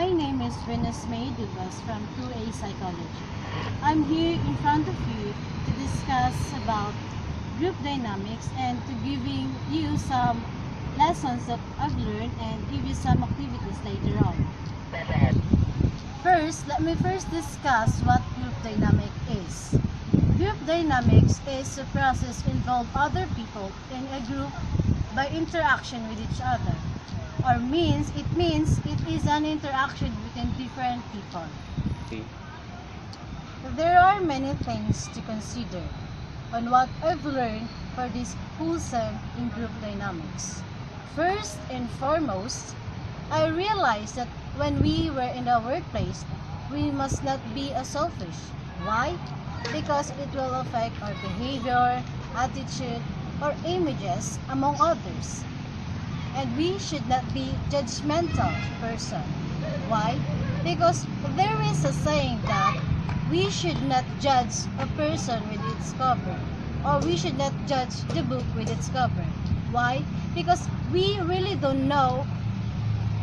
My name is Venus May Dubas from 2A Psychology. I'm here in front of you to discuss about group dynamics and to giving you some lessons that I've learned and give you some activities later on. Let me discuss what group dynamic is. Group dynamics is a process involve other people in a group by interaction with each other. It means it is an interaction between different people. Okay. There are many things to consider on what I've learned for this whole sem in group dynamics. First and foremost, I realized that when we were in the workplace, we must not be selfish. Why? Because it will affect our behavior, attitude, or images among others. And we should not be judgmental person. Why? Because there is a saying that we should not judge a person with its cover, or we should not judge the book with its cover. Why? Because we really don't know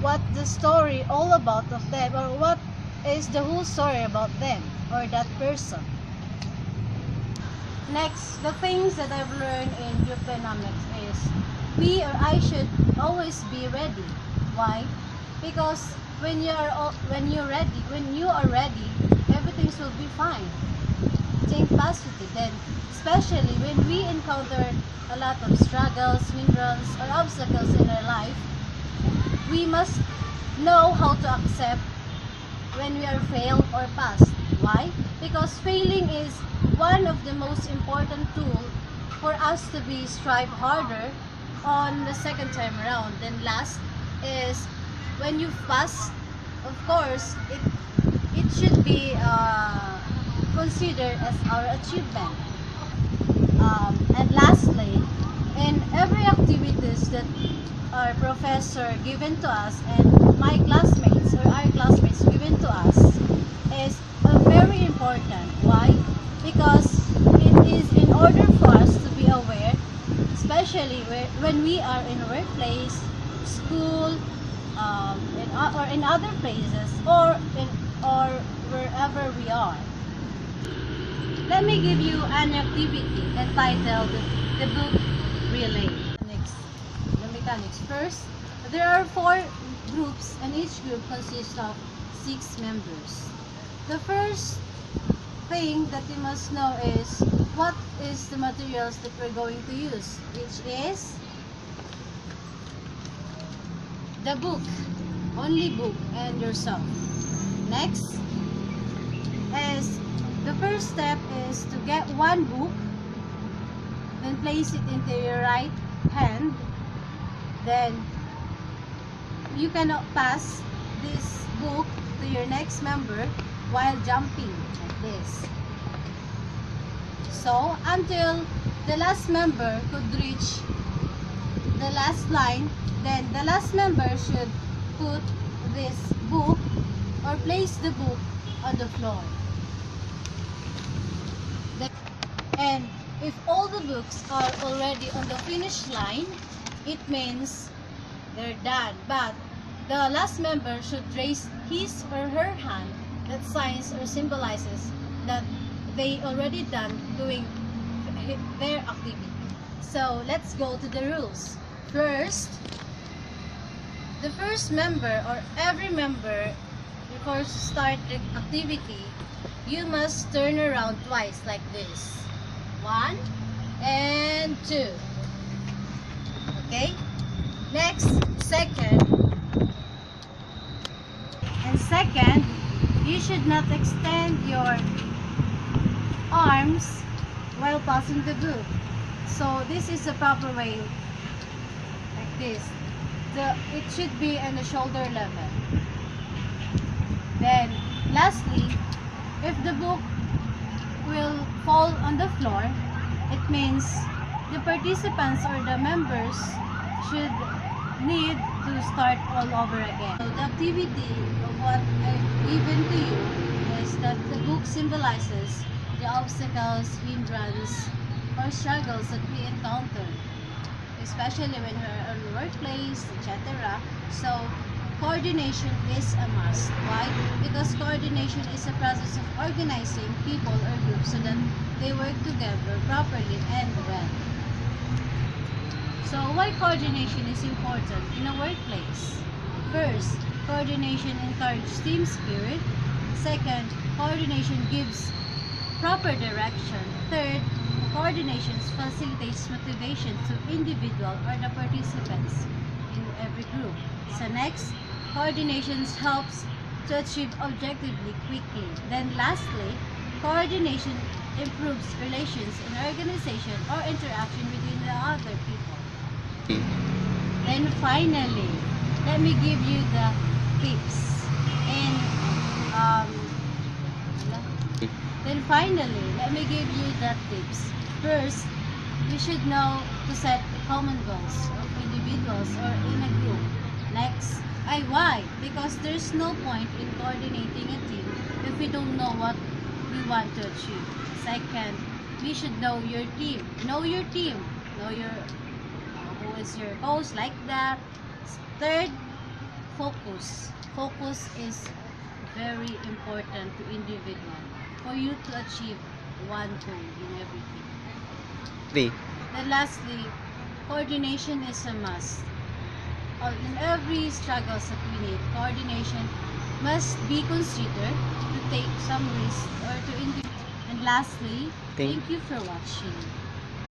what the story all about of them, or what is the whole story about them or that person. Next, the things that I've learned in group dynamics is I should always be ready. Why? Because when you are ready, everything will be fine. Think positive. Then, especially when we encounter a lot of struggles, hindrances, or obstacles in our life, we must know how to accept when we are failed or passed. Why? Because failing is one of the most important tools for us to strive harder on the second time around. Then last is when you pass, of course, it should be considered as our achievement. And lastly, in every activities that our professor given to us and my classmates or our classmates given to us is very important. Why? Because it is in order for us to be aware, especially when we are in a workplace, school, or in other places, or wherever we are. Let me give you an activity entitled The Book Relay. The mechanics. First, there are 4 groups and each group consists of 6 members. The first thing that you must know is what is the materials that we're going to use, which is the book, only book, and yourself. Next is the first step is to get one book, then place it into your right hand. Then you cannot pass this book to your next member while jumping like this. So until the last member could reach the last line, then the last member should put this book or place the book on the floor. And if all the books are already on the finish line, it means they're done. But the last member should raise his or her hand that signs or symbolizes that they already done doing their activity. So let's go to the rules. First, the first member or every member, before you start the activity, you must turn around twice like this. 1 and 2. Okay? Next, second, you should not extend your arms while passing the book. So this is the proper way, like this. It should be on the shoulder level. Then, lastly, if the book will fall on the floor, it means the participants or the members should need to start all over again. So the activity of what I've given to you is that the book symbolizes the obstacles, hindrances, or struggles that we encounter, especially when we're in the workplace, etc. So coordination is a must. Why? Because coordination is a process of organizing people or groups so that they work together properly and well. So why coordination is important in a workplace? First, coordination encourages team spirit. Second, coordination gives proper direction. Third, coordination facilitates motivation to individual or the participants in every group. So next, coordination helps to achieve objectively quickly. Then lastly, coordination improves relations in organization or interaction between the other people. Then finally, let me give you the tips. Then finally, let me give you the tips. First, we should know to set common goals of individuals or in a group. Next, why? Because there's no point in coordinating a team if we don't know what we want to achieve. Second, we should know your team. Know your team. Know your who is your coach, like that. Third, focus. Focus is very important to individual for you to achieve one goal in everything. 3. Then lastly, coordination is a must. In every struggles that we need, coordination must be considered to take some risk or to individual. And lastly, thank you for watching.